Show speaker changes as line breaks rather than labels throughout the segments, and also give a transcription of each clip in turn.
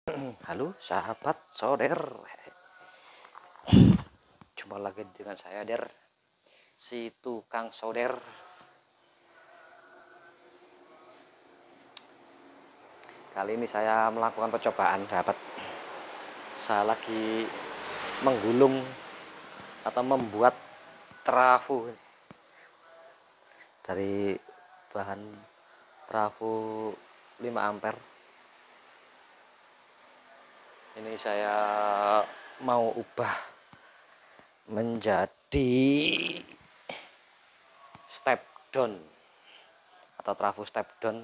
Halo sahabat Soder, jumpa lagi dengan saya Der, si tukang Soder. Kali ini saya melakukan percobaan sahabat. Saya lagi menggulung atau membuat trafo dari bahan trafo 5 ampere. Ini saya mau ubah menjadi step down atau trafo step down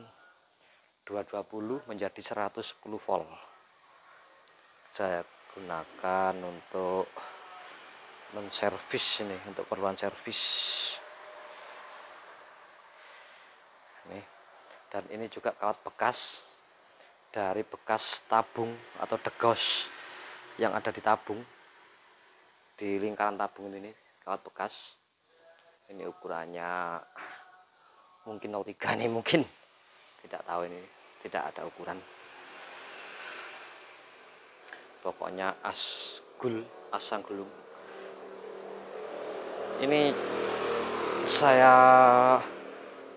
220 menjadi 110 volt. Saya gunakan untuk menservis ini, untuk keperluan servis ini. Dan ini juga kawat bekas dari bekas tabung atau degos yang ada di tabung, di lingkaran tabung ini, kawat bekas. Ini ukurannya mungkin 03 nih, mungkin tidak tahu, ini tidak ada ukuran. Pokoknya asgul, asang-gulung. Ini saya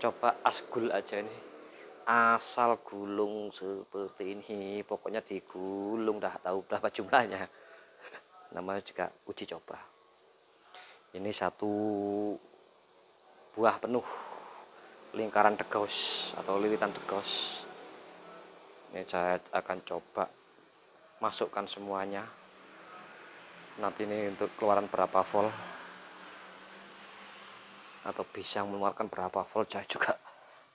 coba asgul aja ini, asal gulung seperti ini. Pokoknya digulung, dah tahu berapa jumlahnya. Namanya juga uji coba. Ini satu buah penuh lingkaran degos atau lilitan degos. Ini saya akan coba masukkan semuanya. Nanti ini untuk keluaran berapa volt atau bisa mengeluarkan berapa volt, saya juga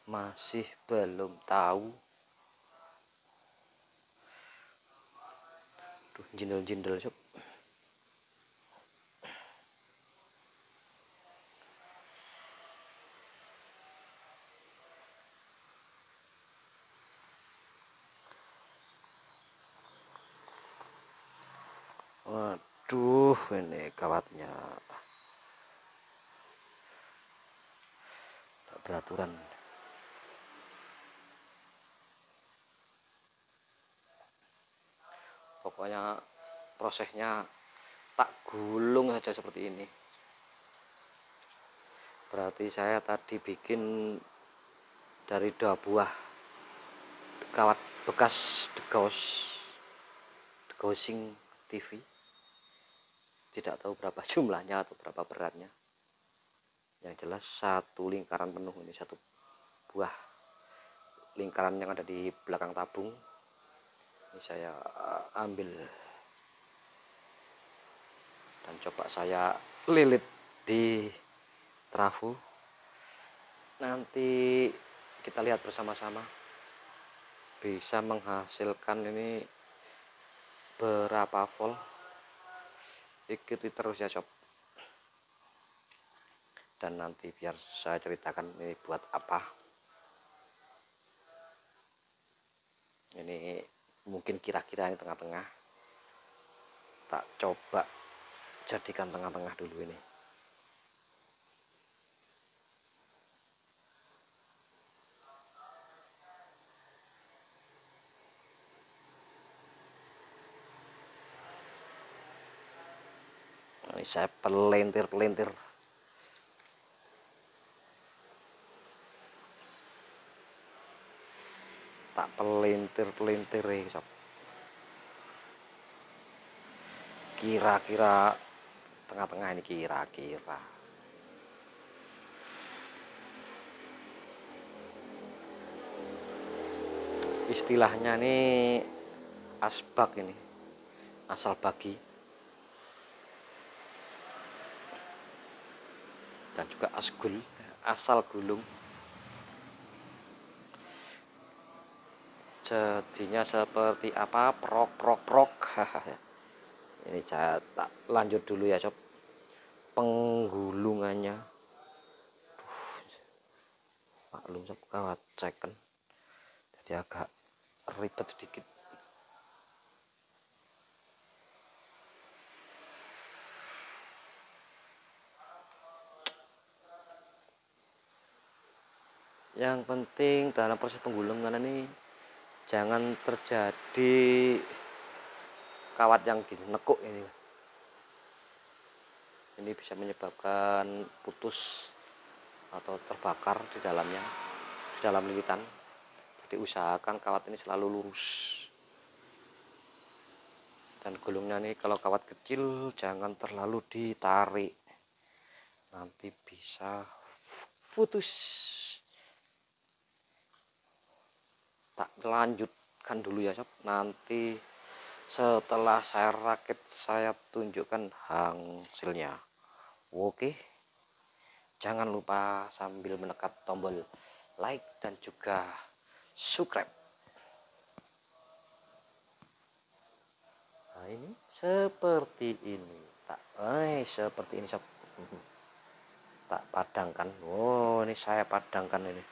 masih belum tahu. Duh, jindel-jindel sob. Waduh, ini kawatnya beraturan. Pokoknya prosesnya tak gulung saja seperti ini. Berarti saya tadi bikin dari 2 buah kawat bekas degosing TV. Tidak tahu berapa jumlahnya atau berapa beratnya. Yang jelas satu lingkaran penuh ini, satu buah lingkaran yang ada di belakang tabung. Ini saya ambil dan coba saya lilit di trafo. Nanti kita lihat bersama-sama bisa menghasilkan ini berapa volt. Ikuti terus ya sob. Dan nanti biar saya ceritakan ini buat apa. Ini mungkin kira-kira ini tengah-tengah. Tak coba jadikan tengah-tengah dulu ini. Ini saya pelintir-pelintir. Tak pelintir-pelintir ya sob. Kira-kira tengah-tengah ini, kira-kira. Istilahnya nih asbak ini, asal bagi, dan juga asgul, asal gulung. Jadinya seperti apa, prok. Ini saya tak lanjut dulu ya sob penggulungannya. Maklum sob, kawat second jadi agak ribet sedikit. Yang penting dalam proses penggulungan ini jangan terjadi kawat yang gini nekuk ini bisa menyebabkan putus atau terbakar di dalamnya, di dalam lilitan. Jadi usahakan kawat ini selalu lurus. Dan gulungnya nih kalau kawat kecil jangan terlalu ditarik, nanti bisa putus. Tak lanjutkan dulu ya sob, nanti setelah saya rakit saya tunjukkan hasilnya. Oke, jangan lupa sambil menekan tombol like dan juga subscribe. Nah ini seperti ini, seperti ini sob. Tak padangkan. Oh ini saya padangkan ini.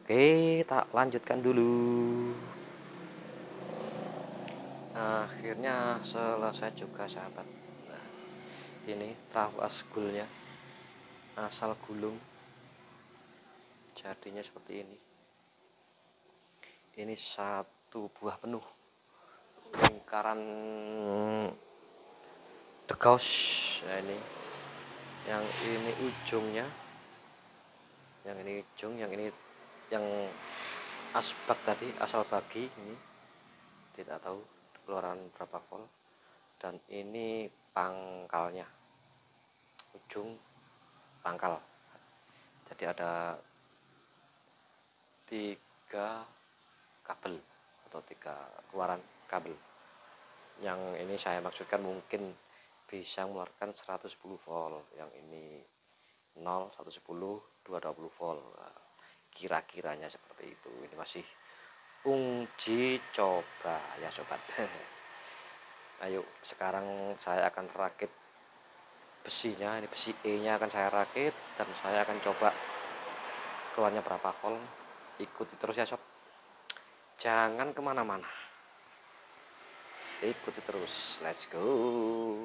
Oke, tak lanjutkan dulu. Nah, akhirnya selesai juga sahabat. Nah, ini trafo asgulnya, asal gulung jadinya seperti ini. Ini satu buah penuh lingkaran degos. Nah ini yang ini ujungnya, yang ini ujung, yang ini yang asbak tadi, asal bagi ini tidak tahu keluaran berapa volt. Dan ini pangkalnya, ujung pangkal. Jadi ada 3 kabel atau 3 keluaran kabel. Yang ini saya maksudkan mungkin bisa mengeluarkan 110 volt, yang ini 0, 110, 220 volt. Kira-kiranya seperti itu. Ini masih uji coba ya sobat. Ayo sekarang saya akan rakit besinya. Ini besi E nya akan saya rakit dan saya akan coba keluarnya berapa volt. Ikuti terus ya sob, jangan kemana-mana, ikuti terus, let's go.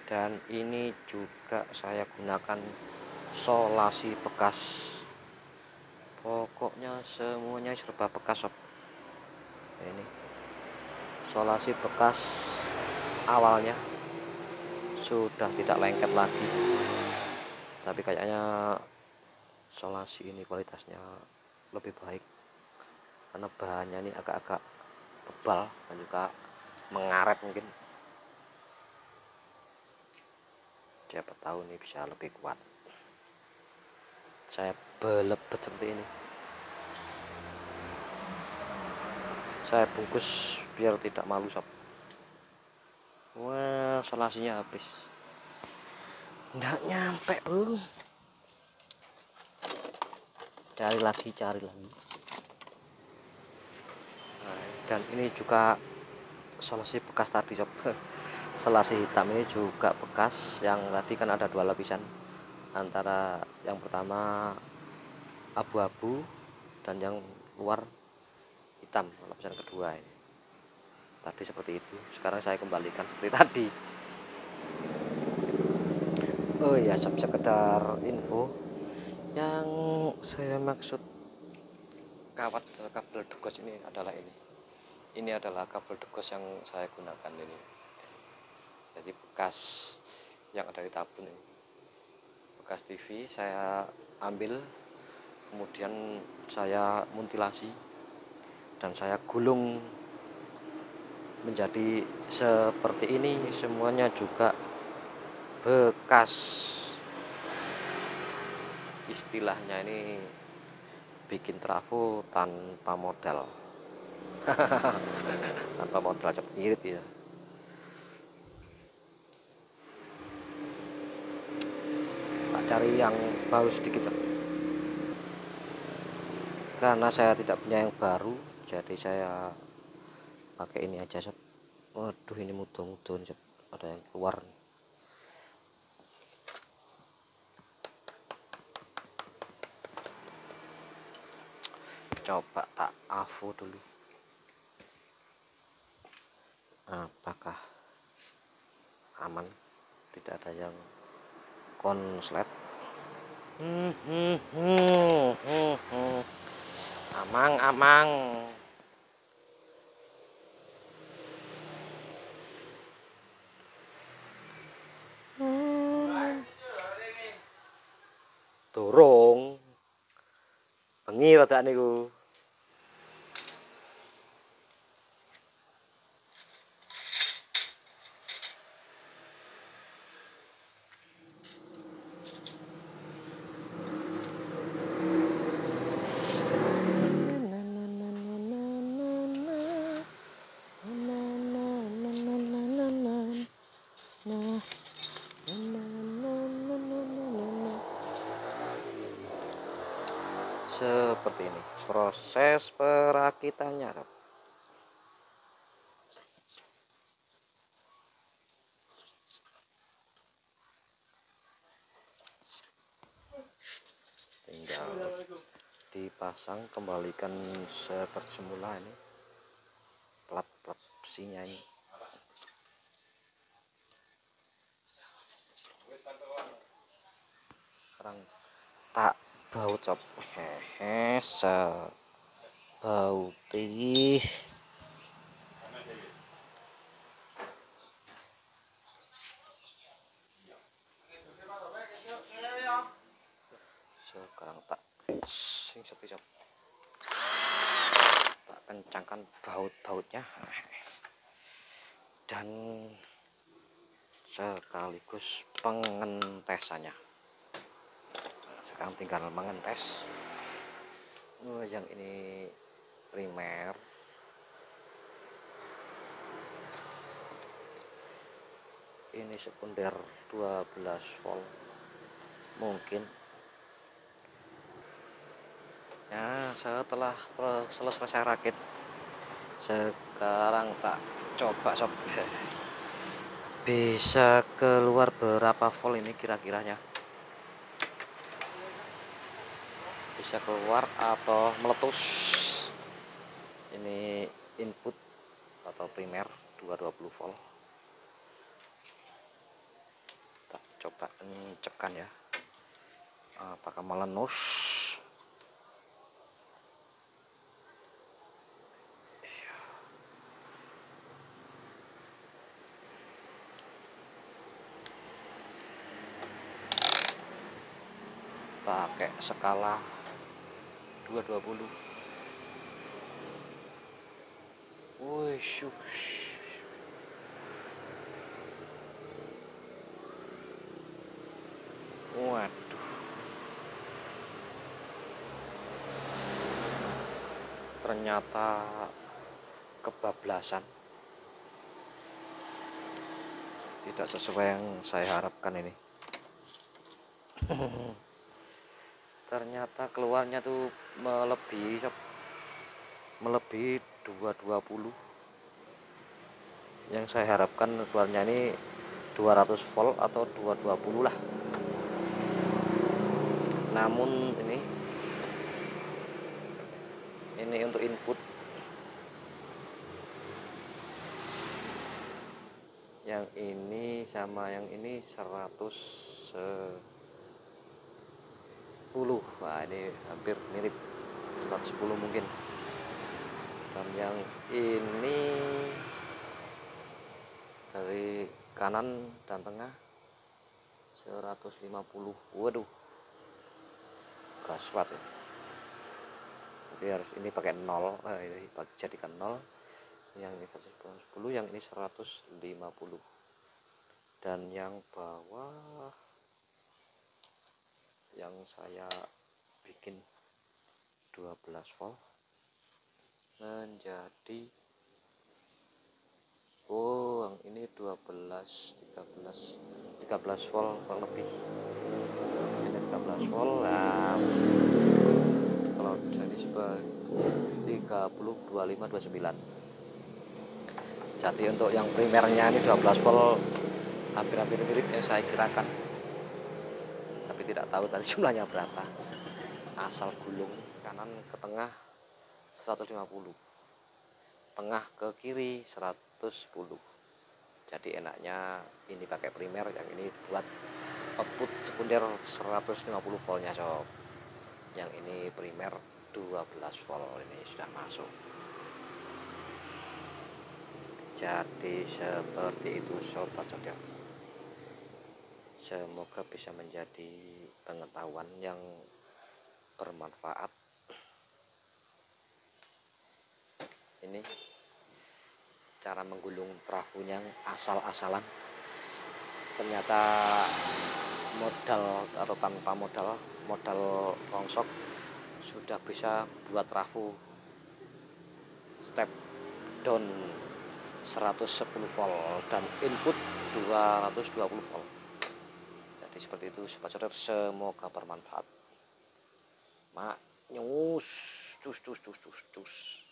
Dan ini juga saya gunakan solasi bekas, pokoknya semuanya serba bekas sob. Ini solasi bekas awalnya sudah tidak lengket lagi, tapi kayaknya solasi ini kualitasnya lebih baik karena bahannya ini agak-agak tebal dan juga mengaret, mungkin siapa tahu nih bisa lebih kuat. Saya belebet seperti ini, saya bungkus biar tidak malu sob. Wah, solasinya habis, nggak nyampe bro. Cari lagi. Nah, dan ini juga solasi bekas tadi sob. Solasi hitam ini juga bekas, yang tadi kan ada 2 lapisan, antara yang pertama abu-abu dan yang luar hitam, lapisan kedua ini tadi seperti itu. Sekarang saya kembalikan seperti tadi. Oh ya sob, sekedar info, yang saya maksud kawat kabel degos ini adalah ini adalah kabel degos yang saya gunakan ini. Jadi bekas yang ada di tabung ini, bekas TV saya ambil, kemudian saya mutilasi dan saya gulung menjadi seperti ini. Semuanya juga bekas, istilahnya ini bikin trafo tanpa modal. Tanpa modal, cepet irit ya. Tak cari yang baru sedikit karena saya tidak punya yang baru, jadi saya pakai ini aja sob. Waduh, ini mudah-mudahan ada yang keluar. Coba tak AVO dulu, apakah aman, tidak ada yang konslet. Amang bengi rada niku. Seperti ini proses perakitannya. Tinggal dipasang, kembalikan seperti semula ini plat-plat besinya ini. Sekarang tak baut sob, hehe, sebauti. Sekarang tak sing sepi sob, tak kencangkan baut-bautnya dan sekaligus pengentesannya. Sekarang tinggal mengentes. Yang ini primer, ini sekunder 12 volt mungkin. Ya, setelah selesai saya rakit, sekarang tak coba sob, bisa keluar berapa volt ini kira-kiranya, bisa keluar atau meletus. Ini input atau primer 220 volt. Tak coba cekan ya, apakah melenus. Pakai skala 220. Wih, waduh, ternyata kebablasan, tidak sesuai yang saya harapkan ini. Ternyata keluarnya tuh melebihi 220. Yang saya harapkan keluarnya ini 200 volt atau 220 lah. Namun ini untuk input. Yang ini sama yang ini 110. Wah, ini hampir mirip, 110 mungkin. Dan yang ini dari kanan dan tengah 150. Waduh, gaswat ya. Jadi harus ini pakai 0, ini jadikan 0. Yang ini 110, yang ini 150. Dan yang bawah yang saya bikin 12 volt menjadi, yang ini 13 volt kurang lebih. Ini 13 volt. Nah, kalau jadi sebagai 30, 25, 29. Jadi untuk yang primernya ini 12 volt, hampir-hampir mirip yang saya kirakan, tapi tidak tahu tadi jumlahnya berapa. Asal gulung kanan ke tengah 150, tengah ke kiri 110. Jadi enaknya ini pakai primer, yang ini buat output sekunder 150 voltnya sob. Yang ini primer 12 volt, ini sudah masuk. Jadi seperti itu sobat zodiak. Semoga bisa menjadi pengetahuan yang bermanfaat Ini cara menggulung perahunya asal-asalan, ternyata modal atau tanpa modal rongsok sudah bisa buat perahu step down 110 volt dan input 220 volt. Jadi seperti itu sobat solder, semoga bermanfaat. Mak nyus cus.